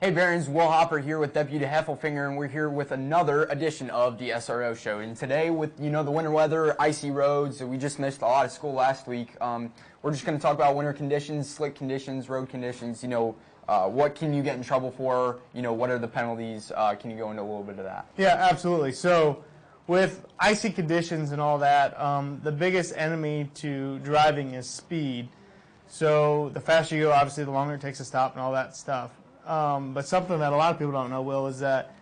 Hey Barons, Will Haupert here with Deputy Heffelfinger, and we're here with another edition of the SRO show. And today, with the winter weather, icy roads, we just missed a lot of school last week. We're just going to talk about winter conditions, slick conditions, road conditions. What can you get in trouble for? What are the penalties? Can you go into a little bit of that? Yeah, absolutely. So, with icy conditions and all that, the biggest enemy to driving is speed. So the faster you go, obviously, the longer it takes to stop and all that stuff. But something that a lot of people don't know, Will, is that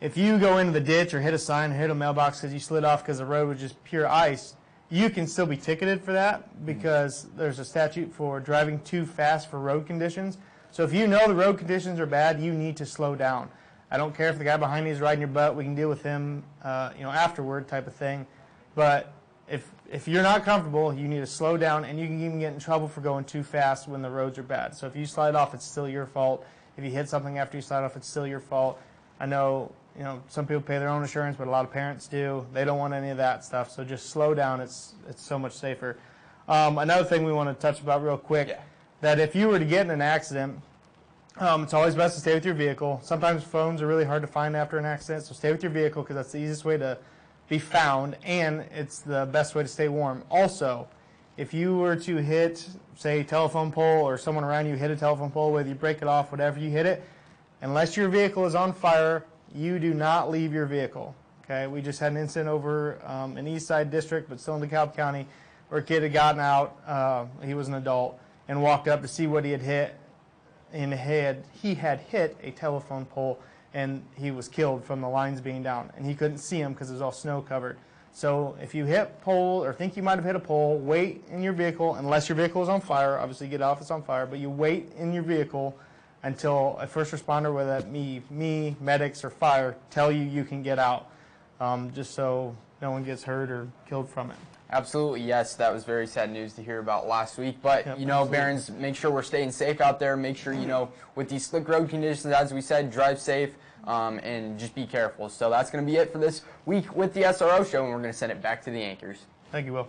if you go into the ditch or hit a sign or hit a mailbox because you slid off because the road was just pure ice, you can still be ticketed for that because there's a statute for driving too fast for road conditions. So if you know the road conditions are bad, you need to slow down. I don't care if the guy behind you is riding your butt. We can deal with him, afterward type of thing. But if you're not comfortable, you need to slow down, and you can even get in trouble for going too fast when the roads are bad. So if you slide off, it's still your fault. If you hit something after you slide off, it's still your fault. I know, some people pay their own insurance, but a lot of parents do. They don't want any of that stuff, so just slow down. It's so much safer. Another thing we want to touch about real quick, that if you were to get in an accident, it's always best to stay with your vehicle. Sometimes phones are really hard to find after an accident, so stay with your vehicle because that's the easiest way to be found, and it's the best way to stay warm. Also, if you were to hit, say, a telephone pole or someone around you hit a telephone pole, whether you break it off, whatever you hit it, unless your vehicle is on fire, you do not leave your vehicle. Okay, we just had an incident over in East Side District, but still in DeKalb County, where a kid had gotten out, he was an adult, and walked up to see what he had hit, and he had hit a telephone pole, and he was killed from the lines being down, and he couldn't see him because it was all snow covered. So if you hit pole or think you might have hit a pole, wait in your vehicle, unless your vehicle is on fire. Obviously get off if it's on fire, but you wait in your vehicle until a first responder, whether that me, medics, or fire, tell you can get out, just so no one gets hurt or killed from it. Absolutely, yes. That was very sad news to hear about last week. But, Barons, make sure we're staying safe out there. Make sure, with these slick road conditions, as we said, drive safe and just be careful. So that's going to be it for this week with the SRO show, and we're going to send it back to the anchors. Thank you, Will.